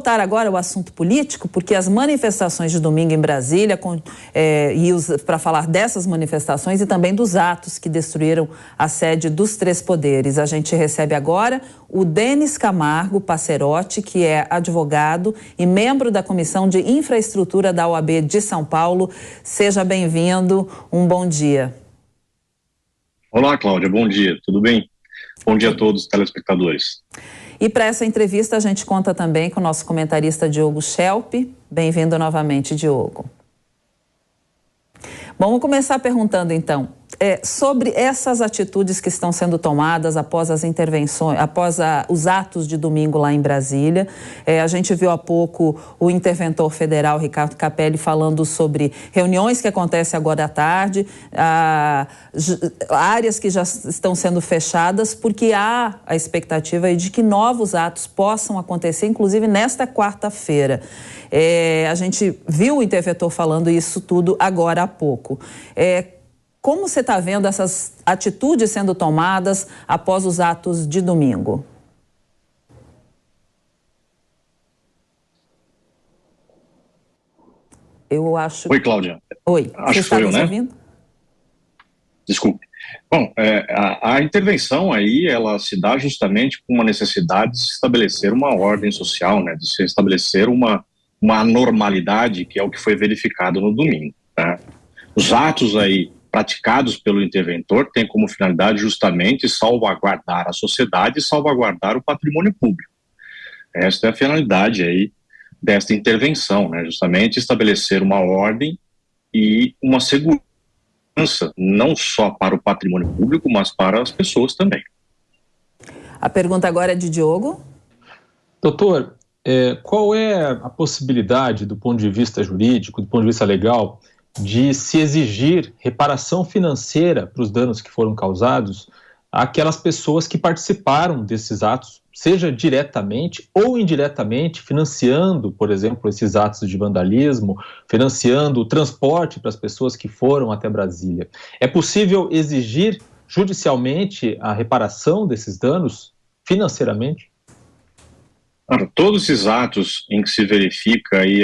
Voltar agora ao assunto político, porque as manifestações de domingo em Brasília, para falar dessas manifestações e também dos atos que destruíram a sede dos três poderes. A gente recebe agora o Denis Camargo Passerotti, que é advogado e membro da Comissão de Infraestrutura da OAB de São Paulo. Seja bem-vindo, um bom dia. Olá, Cláudia, bom dia, tudo bem? Bom dia a todos os telespectadores. E para essa entrevista a gente conta também com o nosso comentarista Diogo Schelp. Bem-vindo novamente, Diogo. Bom, vamos começar perguntando então sobre essas atitudes que estão sendo tomadas após as intervenções, após os atos de domingo lá em Brasília. A gente viu há pouco o interventor federal Ricardo Capelli falando sobre reuniões que acontecem agora à tarde, áreas que já estão sendo fechadas, porque há a expectativa de que novos atos possam acontecer, inclusive nesta quarta-feira. A gente viu o interventor falando isso tudo agora há pouco. Como você está vendo essas atitudes sendo tomadas após os atos de domingo? Eu acho... Oi, Cláudia. Oi, acho que foi eu, né? Ouvindo? Desculpe. Bom, a intervenção aí, ela se dá justamente com uma necessidade de se estabelecer uma ordem social, né? De se estabelecer uma normalidade, que é o que foi verificado no domingo, tá? Os atos aí praticados pelo interventor têm como finalidade justamente salvaguardar a sociedade e salvaguardar o patrimônio público. Esta é a finalidade aí desta intervenção, né? Justamente estabelecer uma ordem e uma segurança, não só para o patrimônio público, mas para as pessoas também. A pergunta agora é de Diogo. Doutor, qual é a possibilidade, do ponto de vista jurídico, do ponto de vista legal, de se exigir reparação financeira para os danos que foram causados àquelas pessoas que participaram desses atos, seja diretamente ou indiretamente, financiando, por exemplo, esses atos de vandalismo, financiando o transporte para as pessoas que foram até Brasília? É possível exigir judicialmente a reparação desses danos financeiramente? Todos esses atos em que se verifica aí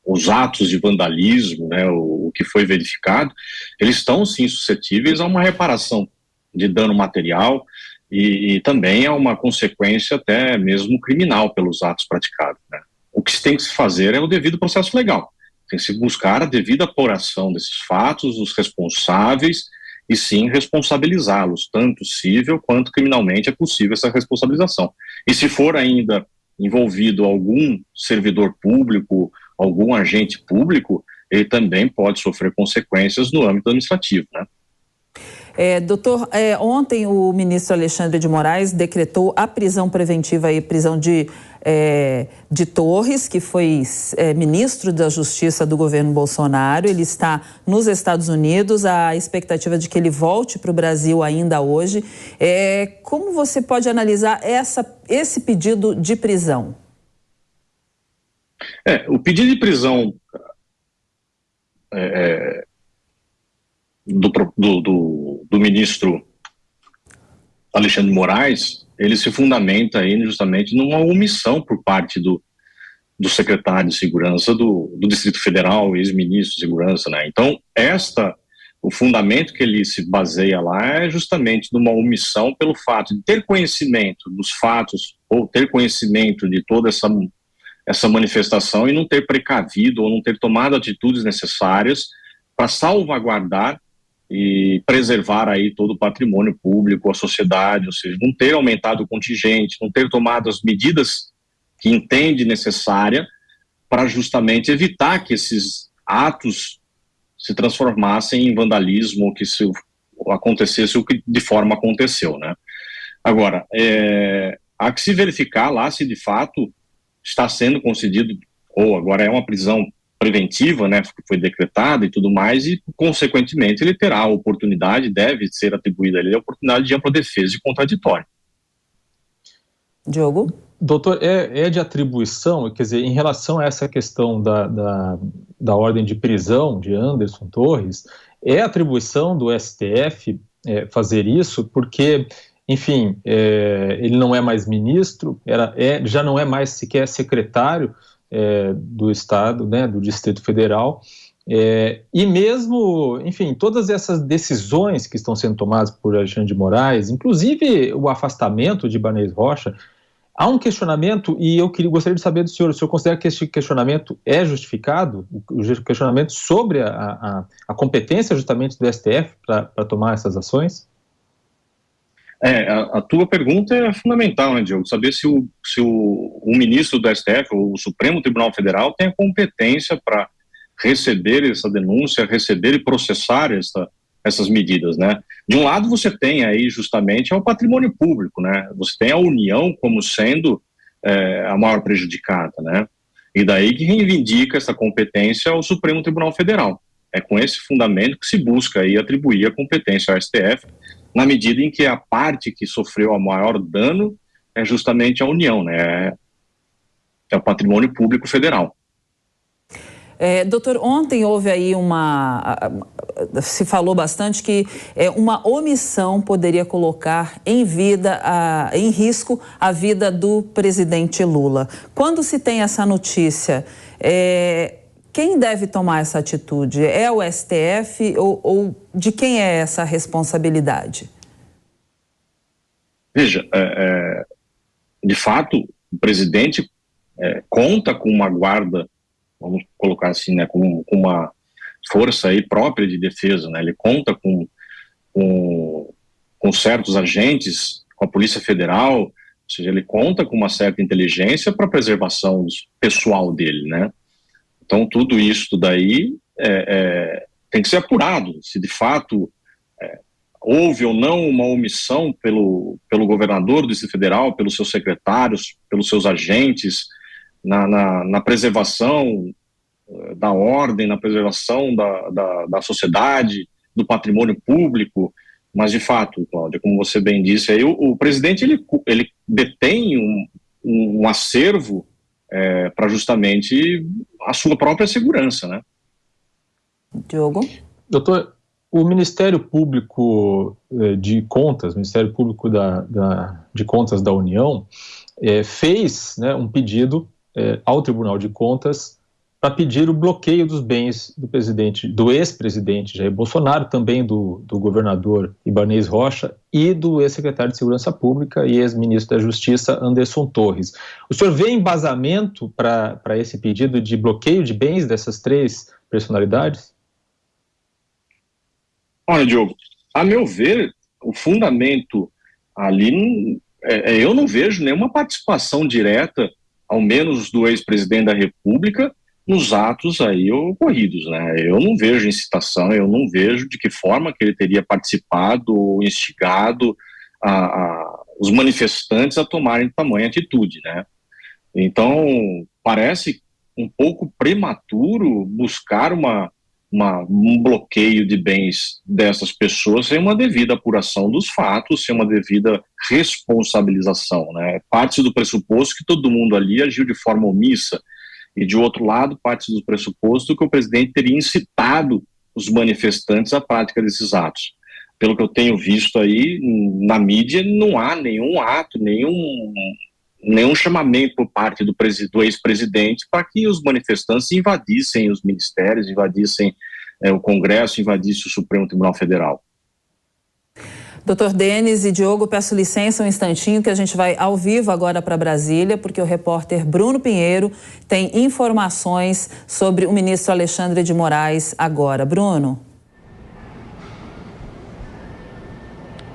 os atos de vandalismo, né, o que foi verificado, eles estão sim suscetíveis a uma reparação de dano material e também a uma consequência até mesmo criminal pelos atos praticados, né. O que tem que se fazer é o devido processo legal, tem que se buscar a devida apuração desses fatos, os responsáveis, e sim responsabilizá-los, tanto civil quanto criminalmente é possível essa responsabilização. E se for ainda envolvido algum servidor público, algum agente público, ele também pode sofrer consequências no âmbito administrativo, né? Doutor, ontem o ministro Alexandre de Moraes decretou a prisão preventiva e prisão de Torres, que foi ministro da Justiça do governo Bolsonaro. Ele está nos Estados Unidos, a expectativa de que ele volte para o Brasil ainda hoje. Como você pode analisar esse pedido de prisão? O pedido de prisão do ministro Alexandre de Moraes, ele se fundamenta aí justamente numa omissão por parte do secretário de Segurança do Distrito Federal, ex-ministro de Segurança, né? Então, o fundamento que ele se baseia lá é justamente numa omissão pelo fato de ter conhecimento dos fatos ou ter conhecimento de toda essa manifestação e não ter precavido ou não ter tomado atitudes necessárias para salvaguardar e preservar aí todo o patrimônio público, a sociedade, ou seja, não ter aumentado o contingente, não ter tomado as medidas que entende necessária para justamente evitar que esses atos se transformassem em vandalismo ou que acontecesse o que de forma aconteceu, né? Agora, há que se verificar lá se de fato está sendo concedido, ou agora é uma prisão preventiva, né, que foi decretada e tudo mais, e consequentemente ele terá a oportunidade, deve ser atribuída a ele a oportunidade de ampla defesa e contraditório. Diogo? Doutor, de atribuição, quer dizer, em relação a essa questão da ordem de prisão de Anderson Torres, é atribuição do STF fazer isso, porque enfim, ele não é mais ministro, já não é mais sequer secretário do Estado, né, do Distrito Federal, e mesmo, enfim, todas essas decisões que estão sendo tomadas por Alexandre de Moraes, inclusive o afastamento de Ibanez Rocha, há um questionamento, e eu gostaria de saber do senhor, o senhor considera que esse questionamento é justificado? O questionamento sobre a competência justamente do STF para tomar essas ações? A tua pergunta é fundamental, né, Diogo? Saber se o ministro do STF, ou o Supremo Tribunal Federal, tem a competência para receber essa denúncia, receber e processar essas medidas, né? De um lado você tem aí justamente o patrimônio público, né? Você tem a União como sendo a maior prejudicada, né? E daí que reivindica essa competência ao Supremo Tribunal Federal. É com esse fundamento que se busca aí atribuir a competência ao STF, na medida em que a parte que sofreu o maior dano é justamente a União, né? É o patrimônio público federal. Doutor, ontem houve aí se falou bastante que uma omissão poderia colocar em risco a vida do presidente Lula. Quando se tem essa notícia, quem deve tomar essa atitude? É o STF ou de quem é essa responsabilidade? Veja, de fato, o presidente conta com uma guarda, vamos colocar assim, né, com uma força aí própria de defesa, né? Ele conta com certos agentes, com a Polícia Federal, ou seja, ele conta com uma certa inteligência para a preservação pessoal dele, né? Então, tudo isso daí tem que ser apurado, se de fato houve ou não uma omissão pelo governador do Distrito Federal, pelos seus secretários, pelos seus agentes, na preservação da ordem, na preservação da sociedade, do patrimônio público. Mas, de fato, Cláudia, como você bem disse, aí o presidente ele detém um acervo para justamente a sua própria segurança, né? Diogo? Doutor, o Ministério Público de Contas, Ministério Público de Contas da União, fez, né, um pedido ao Tribunal de Contas para pedir o bloqueio dos bens do ex-presidente Jair Bolsonaro, também do governador Ibanez Rocha e do ex-secretário de Segurança Pública e ex-ministro da Justiça Anderson Torres. O senhor vê embasamento para esse pedido de bloqueio de bens dessas três personalidades? Olha, Diogo, a meu ver, o fundamento ali, eu não vejo nenhuma participação direta, ao menos do ex-presidente da República, nos atos aí ocorridos, né? Eu não vejo incitação, eu não vejo de que forma que ele teria participado ou instigado os manifestantes a tomarem tamanha atitude, né? Então, parece um pouco prematuro buscar um bloqueio de bens dessas pessoas sem uma devida apuração dos fatos, sem uma devida responsabilização, né? Parte do pressuposto que todo mundo ali agiu de forma omissa, e de outro lado, parte do pressuposto que o presidente teria incitado os manifestantes à prática desses atos. Pelo que eu tenho visto aí na mídia, não há nenhum ato, nenhum chamamento por parte do ex-presidente para que os manifestantes invadissem os ministérios, invadissem o Congresso, invadissem o Supremo Tribunal Federal. Doutor Denis e Diogo, peço licença um instantinho que a gente vai ao vivo agora para Brasília, porque o repórter Bruno Pinheiro tem informações sobre o ministro Alexandre de Moraes agora. Bruno?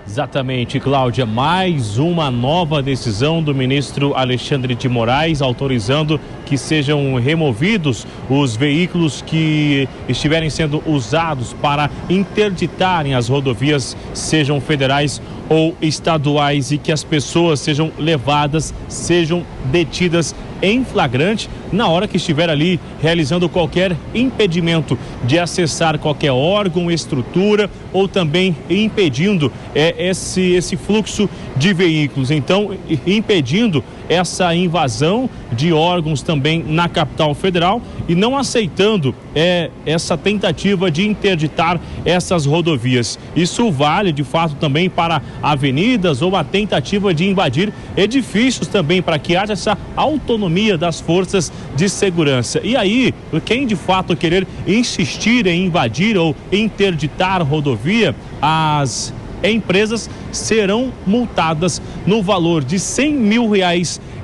Exatamente, Cláudia. Mais uma nova decisão do ministro Alexandre de Moraes, autorizando que sejam removidos os veículos que estiverem sendo usados para interditarem as rodovias, sejam federais ou estaduais, e que as pessoas sejam levadas, sejam detidas em flagrante na hora que estiver ali realizando qualquer impedimento de acessar qualquer órgão, estrutura ou também impedindo esse fluxo de veículos. Então, impedindo essa invasão de órgãos também na capital federal e não aceitando essa tentativa de interditar essas rodovias. Isso vale, de fato, também para avenidas ou a tentativa de invadir edifícios também, para que haja essa autonomia das forças de segurança. E aí, quem de fato querer insistir em invadir ou interditar rodovia, as empresas serão multadas no valor de R$100 mil.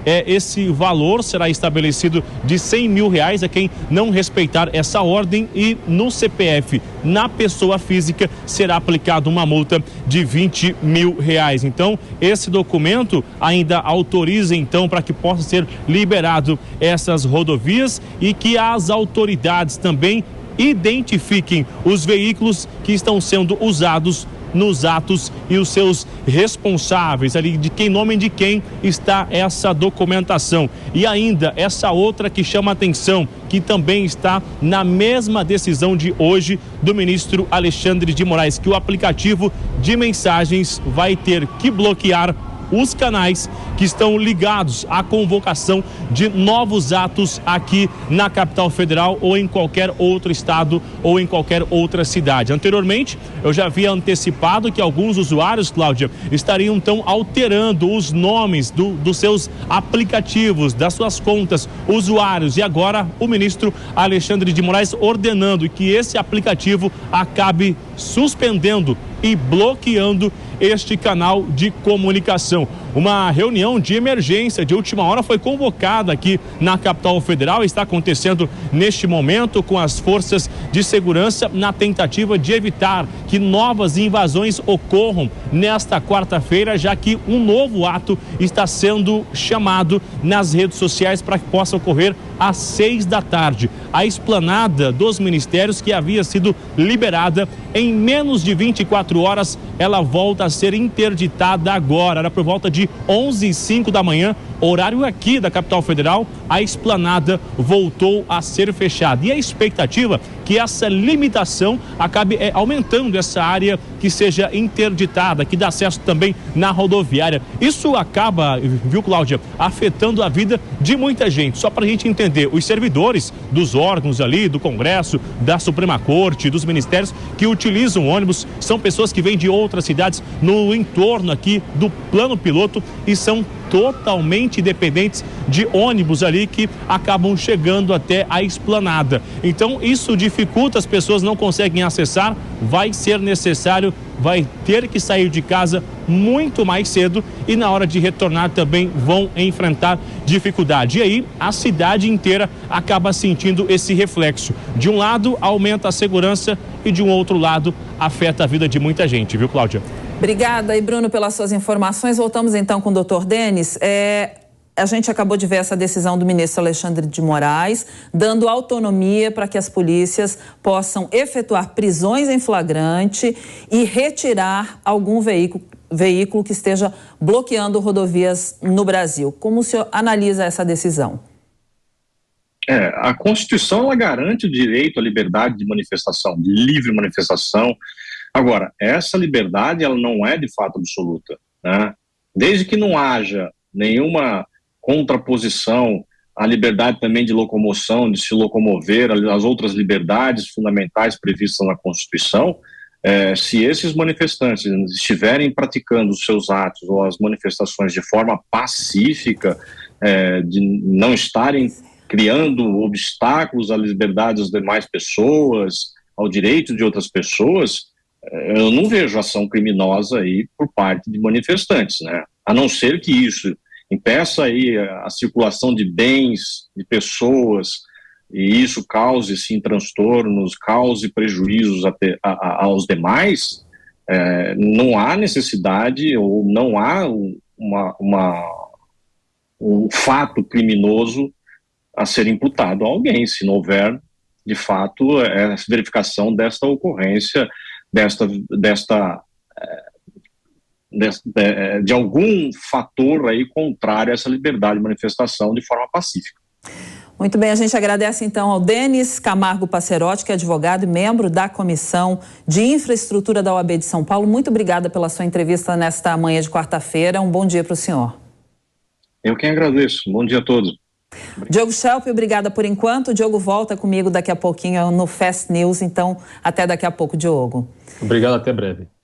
Esse valor será estabelecido de R$100 mil a quem não respeitar essa ordem, e no CPF, na pessoa física, será aplicada uma multa de R$20 mil. Então, esse documento ainda autoriza, então, para que possa ser liberado essas rodovias e que as autoridades também identifiquem os veículos que estão sendo usados nos atos e os seus responsáveis, ali de quem nome de quem está essa documentação. E ainda essa outra que chama atenção, que também está na mesma decisão de hoje do ministro Alexandre de Moraes, que o aplicativo de mensagens vai ter que bloquear os canais que estão ligados à convocação de novos atos aqui na capital federal ou em qualquer outro estado ou em qualquer outra cidade. Anteriormente, eu já havia antecipado que alguns usuários, Cláudia, estariam então alterando os nomes dos seus aplicativos, das suas contas usuários, e agora o ministro Alexandre de Moraes ordenando que esse aplicativo acabe suspendendo e bloqueando este canal de comunicação. Uma reunião de emergência de última hora foi convocada aqui na capital federal, está acontecendo neste momento com as forças de segurança na tentativa de evitar que novas invasões ocorram nesta quarta-feira, já que um novo ato está sendo chamado nas redes sociais para que possa ocorrer às 6 da tarde. A esplanada dos ministérios, que havia sido liberada em menos de 24 horas, ela volta a ser interditada agora. Era por volta de 11h05 da manhã, horário aqui da capital federal, a esplanada voltou a ser fechada. E a expectativa que essa limitação acabe aumentando essa área que seja interditada, que dá acesso também na rodoviária. Isso acaba, viu, Cláudia, afetando a vida de muita gente. Só para a gente entender, os servidores dos órgãos ali, do Congresso, da Suprema Corte, dos ministérios que utilizam ônibus, são pessoas que vêm de outras cidades no entorno aqui do plano piloto e são totalmente dependentes de ônibus ali que acabam chegando até a esplanada. Então isso dificulta, as pessoas não conseguem acessar, vai ser necessário, vai ter que sair de casa muito mais cedo e na hora de retornar também vão enfrentar dificuldade. E aí a cidade inteira acaba sentindo esse reflexo. De um lado aumenta a segurança e de um outro lado afeta a vida de muita gente, viu, Cláudia? Obrigada, e Bruno, pelas suas informações. Voltamos então com o doutor Denis. A gente acabou de ver essa decisão do ministro Alexandre de Moraes, dando autonomia para que as polícias possam efetuar prisões em flagrante e retirar algum veículo que esteja bloqueando rodovias no Brasil. Como o senhor analisa essa decisão? A Constituição ela garante o direito à liberdade de manifestação, de livre manifestação. Agora, essa liberdade ela não é de fato absoluta, né? Desde que não haja nenhuma contraposição à liberdade também de locomoção, de se locomover, às outras liberdades fundamentais previstas na Constituição, se esses manifestantes estiverem praticando os seus atos ou as manifestações de forma pacífica, de não estarem criando obstáculos à liberdade das demais pessoas, ao direito de outras pessoas, eu não vejo ação criminosa aí por parte de manifestantes, né? A não ser que isso impeça aí a circulação de bens, de pessoas, e isso cause, sim, transtornos, cause prejuízos aos demais, não há necessidade ou não há um fato criminoso a ser imputado a alguém, se não houver, de fato, a verificação desta ocorrência, de algum fator aí contrário a essa liberdade de manifestação de forma pacífica. Muito bem, a gente agradece então ao Denis Camargo Passerotti, que é advogado e membro da Comissão de Infraestrutura da OAB de São Paulo. Muito obrigada pela sua entrevista nesta manhã de quarta-feira. Um bom dia para o senhor. Eu quem agradeço. Bom dia a todos. Diogo Schelp, obrigada por enquanto. O Diogo volta comigo daqui a pouquinho no Fast News, então até daqui a pouco, Diogo. Obrigado, até breve.